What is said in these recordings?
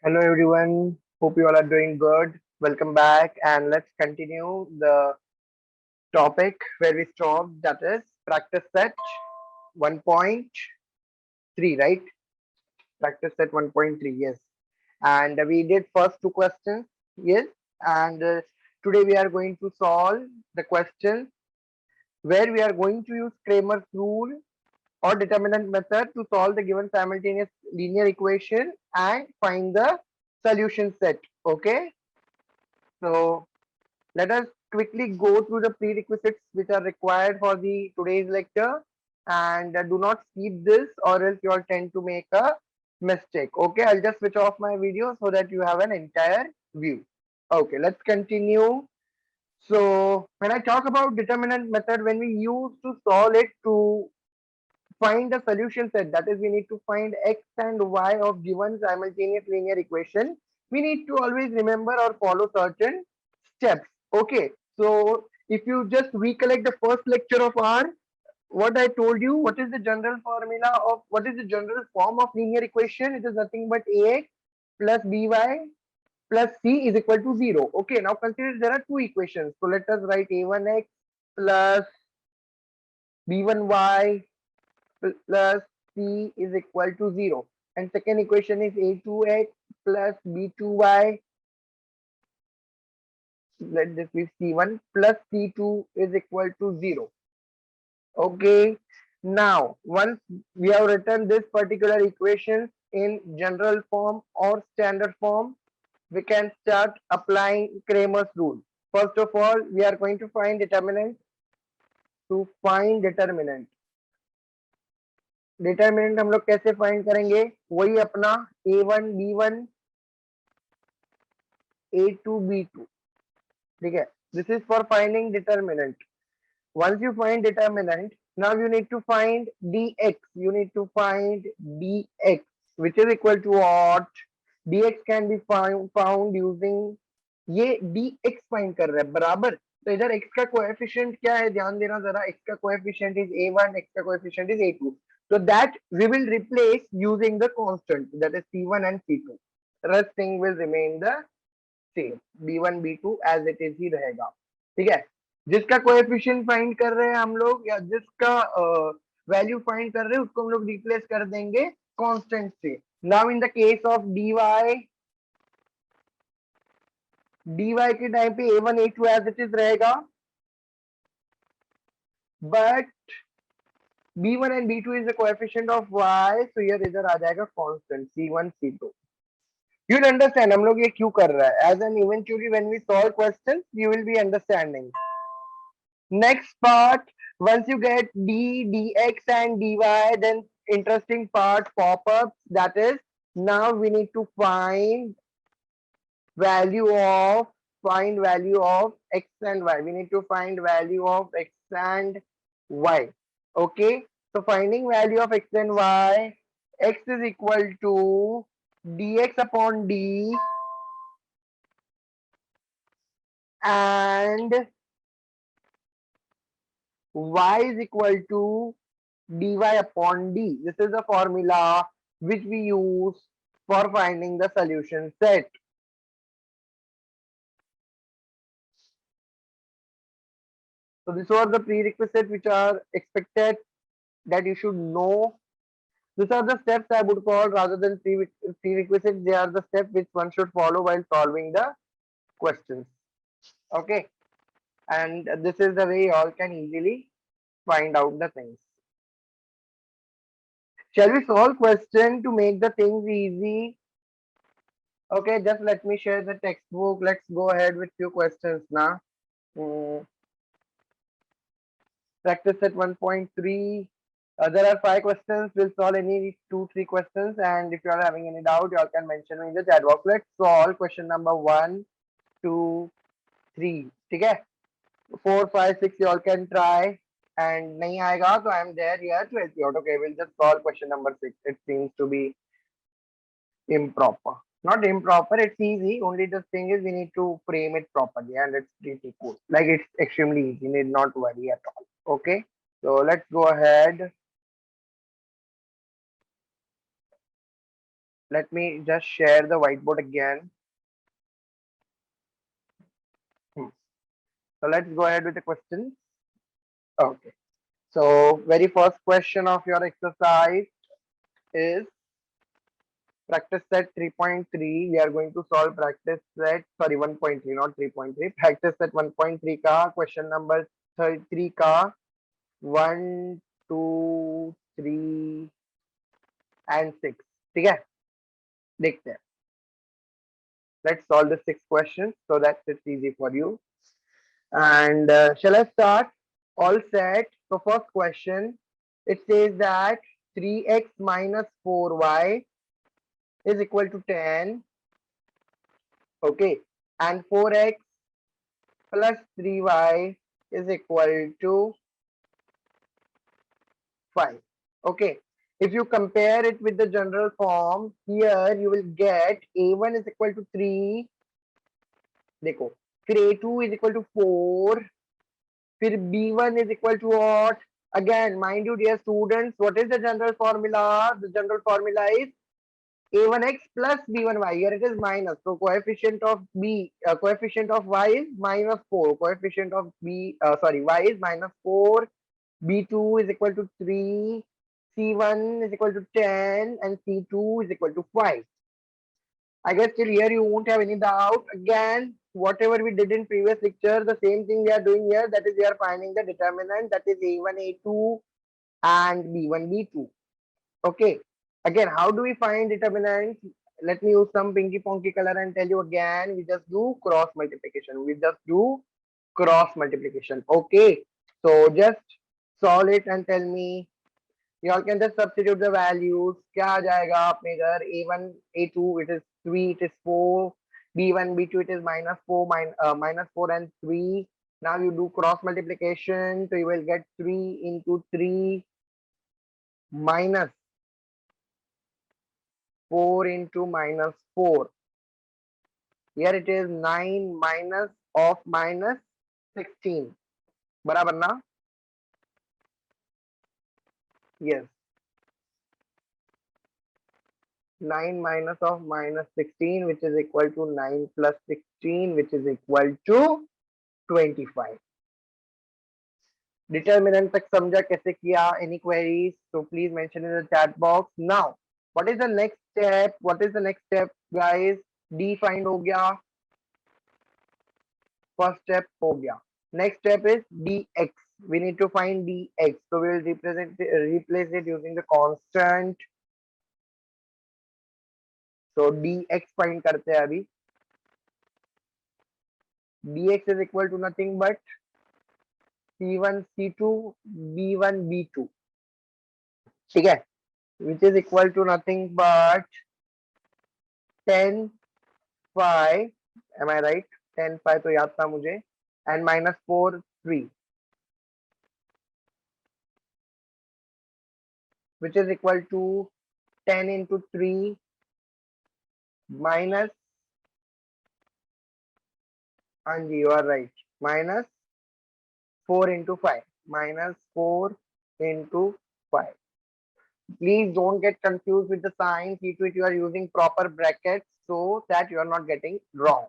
Hello everyone, hope you all are doing good. Welcome back and let's continue the topic where we stopped, that is practice set 1.3, right? Practice set 1.3, yes. And we did first two questions, yes. And today we are going to solve the question where we are going to use Kramer's rule or determinant method to solve the given simultaneous linear equation and find the solution set. Okay, so let us quickly go through the prerequisites which are required for the today's lecture, and do not skip this or else you all tend to make a mistake. Okay, I'll just switch off my video so that you have an entire view. Okay, let's continue. So when I talk about determinant method, when we use to solve it to find the solution set, that is we need to find x and y of given simultaneous linear equation, we need to always remember or follow certain steps. Okay, so if you just recollect the first lecture of our, what I told you, what is the general formula of, what is the general form of linear equation? It is nothing but ax plus by plus c is equal to 0. Okay, now consider there are two equations, so let us write a1x plus b1y plus c is equal to 0, and second equation is a2x plus b2y, let this be c1 plus c2 is equal to 0. Okay, now once we have written this particular equation in general form or standard form, we can start applying Kramer's rule. First of all, we are going to find determinant. To find determinant, determinant हम लोग कैसे find करेंगे? वही अपना a1 b1 a2 b2, ठीक है? This is for finding determinant. Once you find determinant, now you need to find dx. You need to find dx, which is equal to what? dx can be found using, ये dx find कर रहा है बराबर, तो इधर x का coefficient क्या है? ध्यान देना जरा, x का कोएफिशिएंट इज a1, x का coefficient is a2, so that we will replace using the constant, that is c1 and c2. Rest thing will remain the same, b1 b2 as it is ही रहेगा, ठीक है? जिसका coefficient find कर रहे हैं हम लोग, या जिसका वैल्यू फाइंड कर रहे हैं, उसको हम लोग रिप्लेस कर देंगे कांस्टेंट से. Now in the case of dy के टाइम पे a1 a2 as it is रहेगा, but b1 and b2 is the coefficient of y, so here इधर आ जाएगा constant c1 c2. You'll understand हम लोग ये क्यों कर रहा है. As an eventually when we solve questions, you will be understanding. Next part, once you get dx and dy, then interesting part pop up, that is now we need to find value of x and y. We need to find value of x and y. Okay, so finding value of x and y, x is equal to dx upon d and y is equal to dy upon d. This is the formula which we use for finding the solution set. So these are the prerequisites which are expected that you should know. These are the steps I would call, rather than prerequisites, they are the steps which one should follow while solving the questions. Okay, and this is the way you all can easily find out the things. Shall we solve question to make the things easy? Okay, just let me share the textbook. Let's go ahead with few questions now. Practice set 1.3. There are 5 questions. We'll solve any 2-3 questions, and if you are having any doubt, you all can mention me in the chat box. Let's solve question number 1, 2, 3. ठीक है? 4, 5, 6 you all can try, and नहीं आएगा तो I am there here to help you out. Okay, we'll just solve question number 6. It seems to be improper. Not improper, it's easy. Only the thing is we need to frame it properly, and it's pretty cool. Like, it's extremely easy. You need not worry at all. Okay, so let's go ahead. Let me just share the whiteboard again. So let's go ahead with the questions. Okay. So very first question of your exercise is practice set 3.3. We are going to solve practice set, sorry, 1.3, not 3.3. Practice set 1.3 ka question number 3 ka 1, 2, 3 and 6. ठीक है, देखते हैं. Let's solve the 6 questions so that it's easy for you. And shall I start? All set. So first question, it says that 3x minus 4y is equal to 10. Okay. And 4x plus 3y is equal to 5. Okay. If you compare it with the general form, here you will get a1 is equal to 3. देखो, फिर a2 is equal to 4. फिर b1 is equal to what? Again, mind you, dear students, what is the general formula? The general formula is a1x plus b1y. Here it is minus. So coefficient of coefficient of y is minus 4. Coefficient of y is minus 4. b2 is equal to 3. c1 is equal to 10 and c2 is equal to 5. I guess till here you won't have any doubt. Again, whatever we did in previous lecture, the same thing we are doing here. That is, we are finding the determinant, that is a1, a2 and b1, b2. Okay. Again, how do we find determinant? Let me use some pinky ponky color and tell you again. We just do cross multiplication. We just do cross multiplication. Okay. So just solve it and tell me. You all can just substitute the values. क्या आ जाएगा अपने घर? a1, a2 it is 3, it is 4. b1, b2 it is minus 4, minus 4 and 3. Now you do cross multiplication, so you will get 3 into 3 minus 4 into minus 4. Here it is 9 minus of minus 16. बराबर ना? Yes. 9 minus of minus 16, which is equal to 9 plus 16, which is equal to 25. Determinant तक समझा कैसे किया? Any queries? So please mention in the chat box. Now, what is the next step? What is the next step, guys? D find हो गया. First step हो गया. Next step is dx. We need to find dx. So we will replace it using the constant. So dx find करते हैं अभी. dx is equal to nothing but c1 c2 b1 b2. ठीक है? Which is equal to nothing but 10 5. Am I right? 10 5 तो याद था मुझे. And minus 4 3. Which is equal to 10 into 3 minus, Anji, you are right, minus 4 into 5. Minus 4 into 5. Please don't get confused with the signs. See to it you are using proper brackets so that you are not getting wrong.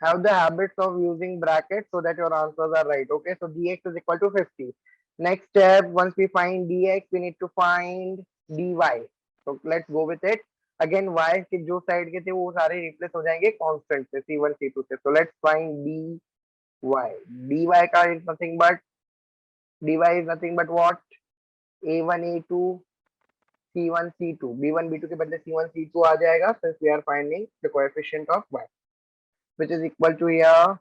Have the habits of using brackets so that your answers are right. Okay, so dx is equal to 50. Next step, once we find dx, we need to find dy. So let's go with it. Again, y के जो side के थे वो सारे replace हो जाएंगे constant से, c1 c2 से. So let's find dy. dy का is nothing but what? a1 a2 c1 c2 b1 b2 के बदले c1 c2 आ जाएगा since we are finding the coefficient of y, which is equal to here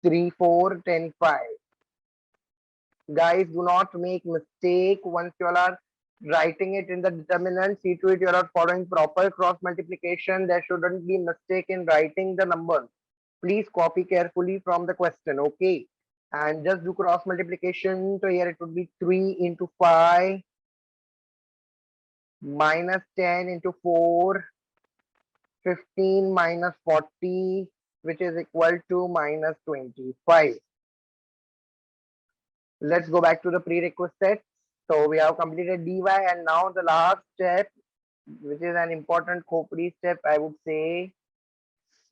3 4 10 5. Guys, do not make mistake once you all are writing it in the determinant. See to it you are following proper cross multiplication. There shouldn't be mistake in writing the numbers. Please copy carefully from the question. Okay, and just do cross multiplication. So here it would be 3 into 5 minus 10 into 4, 15 minus 40, which is equal to minus 25. Let's go back to the prerequisite. So we have completed dy, and now the last step, which is an important Khopri step, I would say,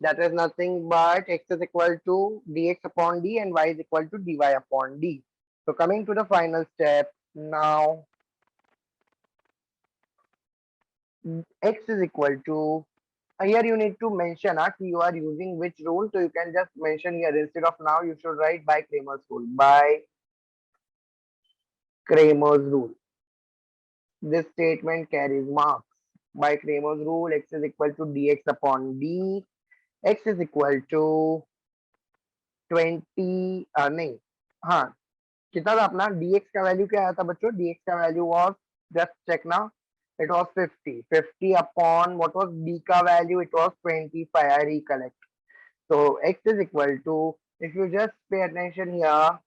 that is nothing but x is equal to dx upon d and y is equal to dy upon d. So coming to the final step, now x is equal to, here you need to mention you are using which rule. So you can just mention here, instead of now you should write by Kramer's rule. By Kramer's rule. This statement carries marks. By Kramer's rule, x is equal to dx upon d. X is equal to 20, नहीं, हाँ, कितना था अपना dx का value क्या आया था बच्चों? dx का value was, just check now, it was 50 upon what was d का value? It was 25. I recollect. So x is equal to, if you just pay attention here,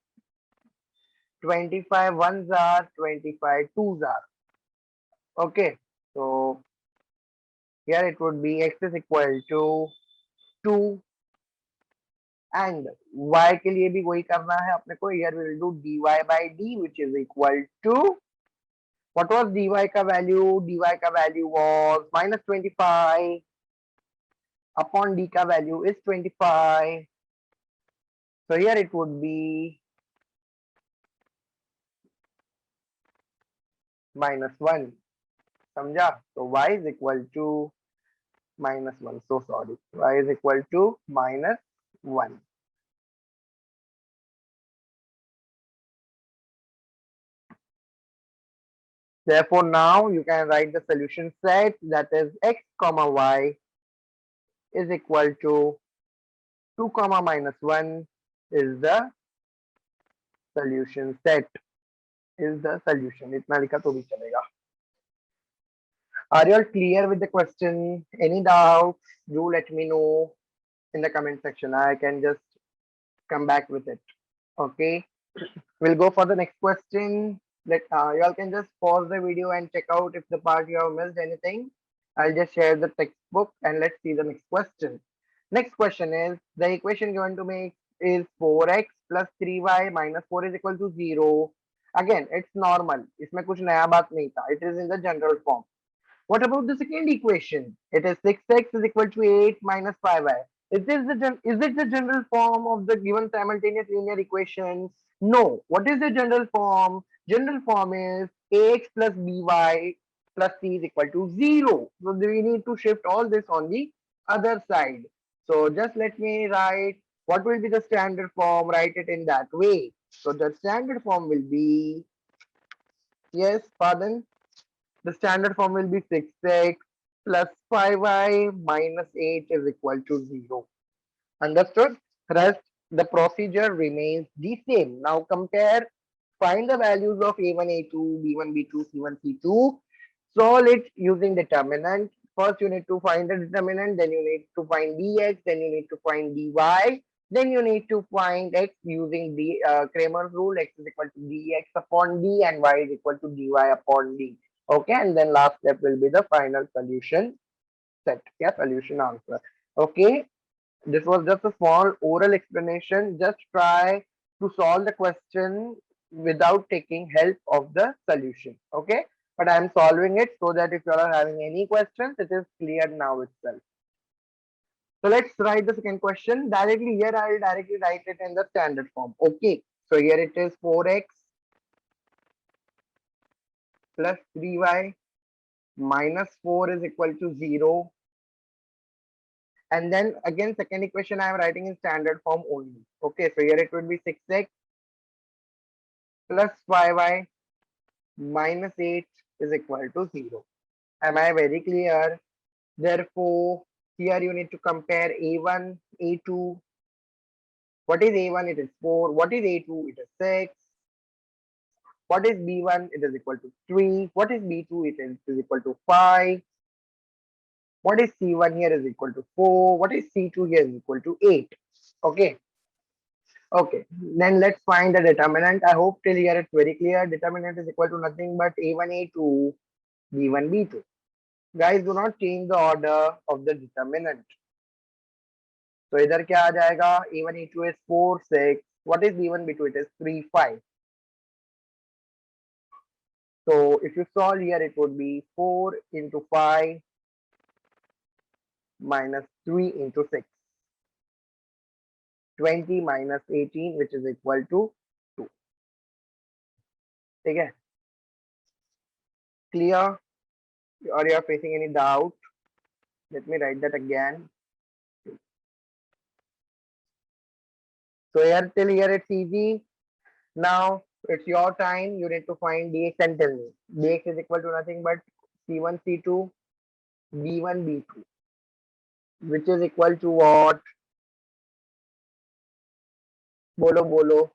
25 ones are 25 twos are. Okay, so here it would be x is equal to 2, and y के लिए भी वही करना है अपने को. Here we will do dy by d, which is equal to, what was dy का value? dy का value was minus 25 upon d का value is 25. So here it would be minus 1. समझा? So y is equal to minus 1. So sorry. Y is equal to minus 1. Therefore, now you can write the solution set, that is x comma y is equal to 2 comma minus 1 is the solution set. Is the solution. इतना लिखा तो भी चलेगा. Are you all clear with the question? Any doubts? Do let me know in the comment section. I can just come back with it. Okay. We'll go for the next question. Let you all can just pause the video and check out if the part you have missed anything. I'll just share the textbook and let's see the next question. Next question is, the equation given to me is 4x plus 3y minus 4 is equal to 0. Again, it's normal. इसमें कुछ नया बात नहीं था. It is in the general form. What about the second equation? It is 6x is equal to 8 minus 5y. Is it the general form of the given simultaneous linear equation? No. What is the general form? General form is ax plus by plus c is equal to 0. So we need to shift all this on the other side. So just let me write what will be the standard form. Write it in that way. So the standard form will be, yes, pardon. The standard form will be 6x plus 5y minus 8 is equal to 0. Understood? Rest, the procedure remains the same. Now compare, find the values of a1, a2, b1, b2, c1, c2. Solve it using determinant. First you need to find the determinant, then you need to find dx, then you need to find dy, then you need to find x using the Kramer's rule. X is equal to dx upon d and y is equal to dy upon d. Okay, and then last step will be the final solution set. Yeah, solution answer. Okay, this was just a small oral explanation. Just try to solve the question without taking help of the solution. Okay, but I am solving it so that if you are having any questions, it is clear now itself. So let's write the second question directly. Here I will directly write it in the standard form. Okay, so here it is 4x plus 3y minus 4 is equal to 0. And then again, second equation I am writing in standard form only. Okay, so here it would be 6x plus 5y minus 8 is equal to 0. Am I very clear? Therefore, here you need to compare a1, a2. What is a1? It is 4. What is a2? It is 6. What is b1? It is equal to 3. What is b2? It is equal to 5. What is c1 here is equal to 4. What is c2 here is equal to 8. Okay. Okay. Then let's find the determinant. I hope till here it's very clear. Determinant is equal to nothing but a1, a2, b1, b2. Guys, do not change the order of the determinant. So इधर क्या आ जाएगा? a1, a2 is 4, 6. What is b1, b2? It is 3, 5. So if you solve here, it would be 4 into 5 minus 3 into 6. 20 minus 18, which is equal to 2. Okay, clear? Or you are facing any doubt? Let me write that again. So here till here it's easy. Now it's your time. You need to find dx and tell me. Dx is equal to nothing but c1, c2, b1, b2, which is equal to what? Bolo bolo.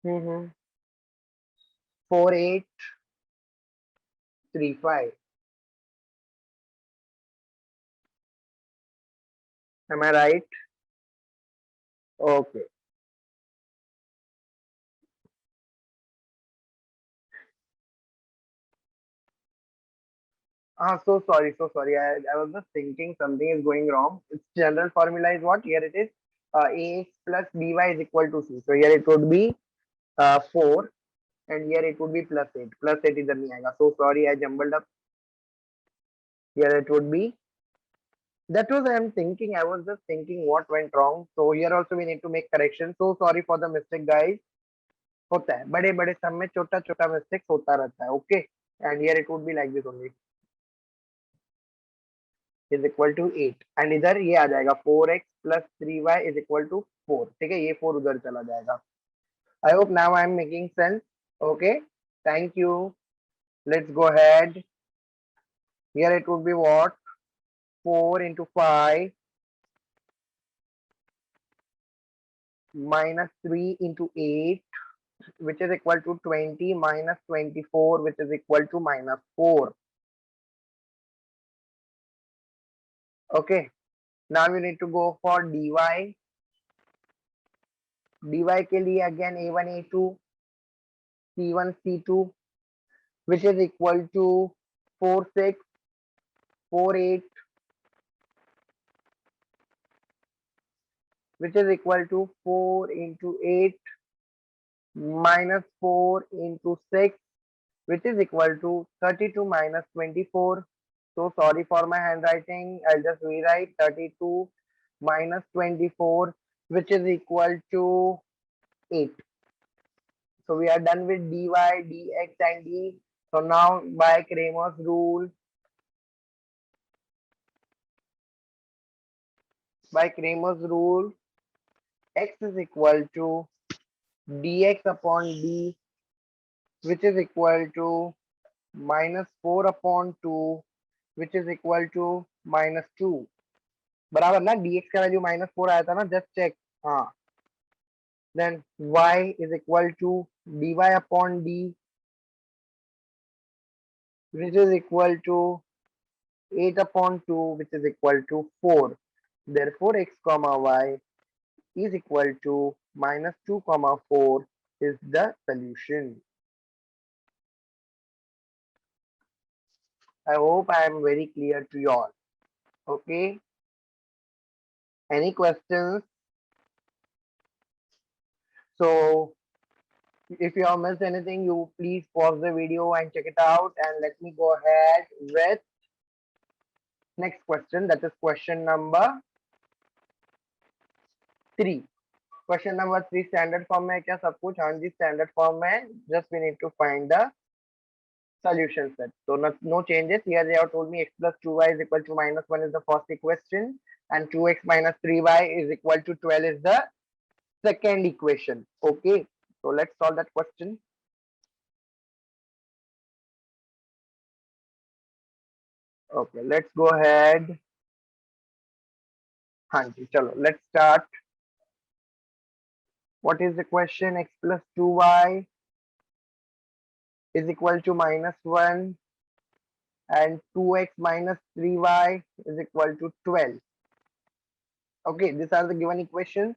4835. Am I right? Okay. So sorry, so sorry. I was just thinking something is going wrong. Its general formula is what? Here it is. Ax plus by is equal to c. So here it would be 4, and here it would be plus 8. Plus 8 is nahi aayega. So sorry, I jumbled up. Here it would be. That was I am thinking. I was just thinking what went wrong. So here also we need to make correction. So sorry for the mistake, guys. होता है बड़े बड़े सब में छोटा छोटा mistake होता रहता है. Okay, and here it would be like this only. Is equal to 8 and इधर ये आ जाएगा 4x plus 3y is equal to 4. ठीक है, ये 4 उधर चला जाएगा. I hope now I am making sense. Okay, thank you. Let's go ahead. Here it would be what? 4 into 5 minus 3 into 8, which is equal to 20 minus 24, which is equal to minus 4. Okay, now you need to go for dy. dy के लिए again a1 a2 c1 c2, which is equal to 4 6 4 8, which is equal to 4 into 8 minus 4 into 6, which is equal to 32 minus 24. So sorry for my handwriting. I'll just rewrite 32 minus 24, which is equal to 8. So we are done with dy, dx and d. So now by Kramer's rule, x is equal to dx upon d, which is equal to minus 4 upon 2, which is equal to minus 2. बराबर ना, dx का value -4 आया था ना, just check. हाँ, then y is equal to dy upon d, which is equal to 8 upon 2, which is equal to 4. Therefore x comma y is equal to -2 comma 4 is the solution. I hope I am very clear to you all. Okay, any questions? So if you have missed anything, you please pause the video and check it out, and let me go ahead with next question. That is question number 3. Question number 3 standard form में क्या सब कुछ? हाँ जी, standard form में. Just we need to find the solution set. So no changes. Here they have told me x plus 2y is equal to -1 is the first equation, and 2x minus 3y is equal to 12 is the second equation. Okay, so let's solve that question. Okay, let's go ahead. हाँ जी, चलो, let's start. What is the question? X plus 2y is equal to -1 and 2x minus 3y is equal to 12. Okay, these are the given equations.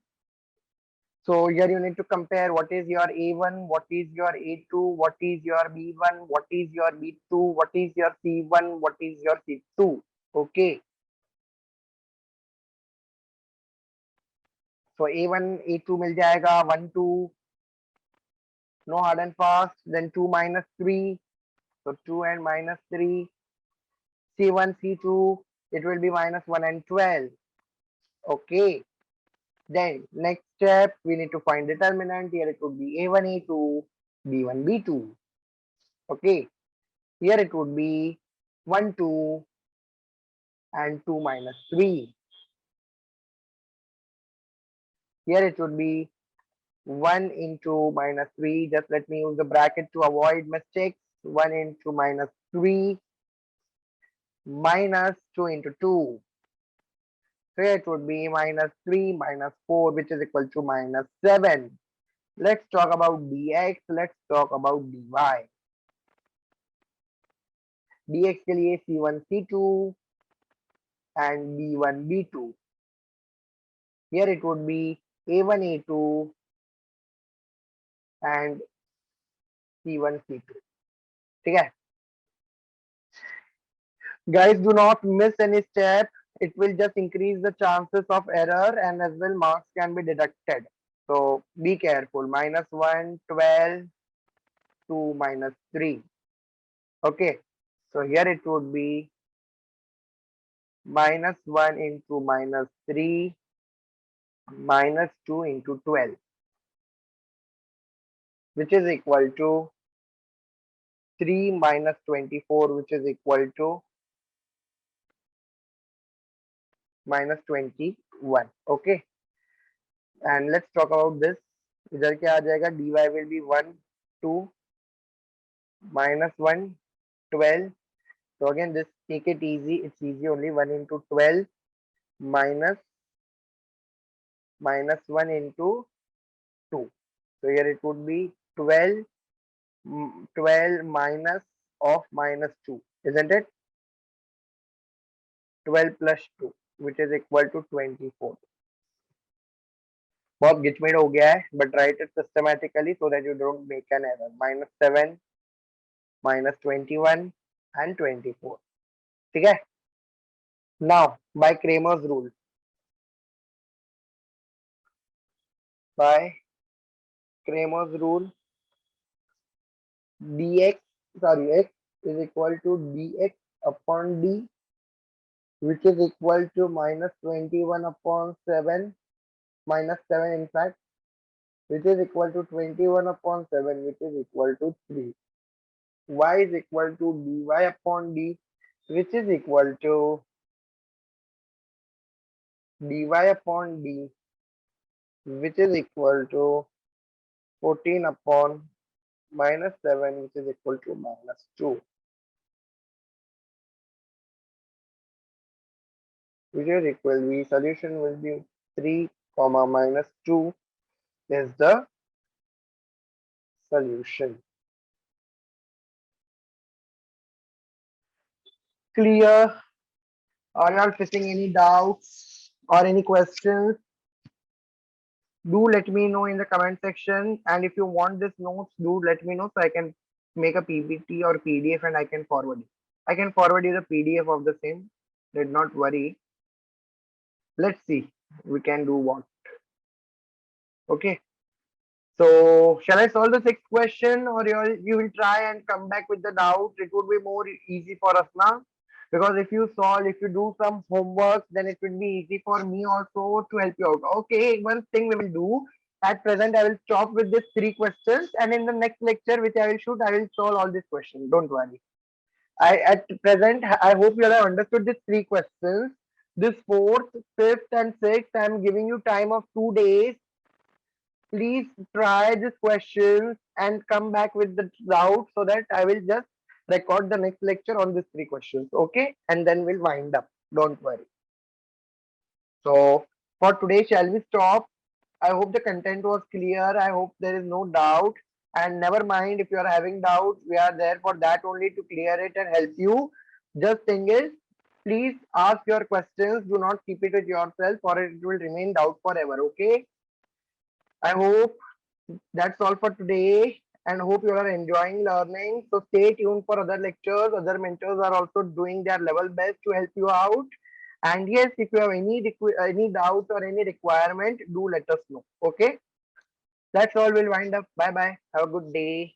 So here you need to compare what is your A1, what is your A2, what is your B1, what is your B2, what is your C1, what is your C2. Okay. So A1, A2 मिल जाएगा 1 2, No hard and fast. Then 2 minus 3. So 2 and minus 3. C1, C2. It will be minus 1 and 12. Okay. Then next step, we need to find determinant. Here it would be A1, A2, B1, B2. Okay. Here it would be 1, 2 and 2 minus 3. Here it would be 1 into minus 3. Just let me use the bracket to avoid mistakes. 1 into minus 3 minus 2 into 2. So here it would be minus 3 minus 4, which is equal to minus 7. Let's talk about dx. Let's talk about dy. dx के लिए c1 c2 and b1 b2. Here it would be a1 a2 and c1 c2. ठीक है? Guys, do not miss any step. It will just increase the chances of error and as well marks can be deducted. So be careful. Minus 1, 12, 2 minus 3. Okay. So here it would be minus 1 into minus 3 minus 2 into 12, which is equal to 3 minus 24, which is equal to minus 21. Okay. And let's talk about this. इधर क्या आ जाएगा? dy will be 1, 2 minus 1, 12. So again, this take it easy. It's easy only. 1 into 12 minus 1 into 2. So here it would be 12, 12 minus of minus 2, isn't it? 12 plus 2, which is equal to 24. बहुत गिचमिड हो गया है, but write it systematically so that you don't make an error. Minus 7, minus 21 and 24. ठीक है? Now, by Kramer's rule. By Kramer's rule, x is equal to dx upon d, which is equal to minus 21 upon 7, minus 7 in fact, which is equal to 21 upon 7, which is equal to 3. Y is equal to dy upon d, which is equal to dy upon d, which is equal to 14 upon minus 7, which is equal to minus 2, which is equal to, solution will be 3 comma minus 2 is the solution. Clear? Are you all facing any doubts or any questions? Do let me know in the comment section, and if you want this notes, do let me know so I can make a PPT or PDF and I can forward it. I can forward you the PDF of the same. Did not worry. Let's see we can do what. Okay. So shall I solve the sixth question, or you will try and come back with the doubt? It would be more easy for us now, because if you do some homework, then it will be easy for me also to help you out. Okay, one thing we will do. At present, I will stop with these 3 questions, and in the next lecture, which I will shoot, I will solve all these questions. Don't worry. At present, I hope you have understood these 3 questions. This 4th, 5th, and 6th, I am giving you time of 2 days. Please try these questions and come back with the doubt so that I will just record the next lecture on these 3 questions. Okay, and then we'll wind up. Don't worry. So for today, shall we stop? I hope the content was clear. I hope there is no doubt. And never mind, if you are having doubts, we are there for that only, to clear it and help you. Just thing is, please ask your questions. Do not keep it with yourself, or it will remain doubt forever. Okay. I hope that's all for today, and hope you are enjoying learning. So stay tuned for other lectures. Other mentors are also doing their level best to help you out. And yes, if you have any doubt or any requirement, do let us know. Okay. That's all. We'll wind up. Bye bye. Have a good day.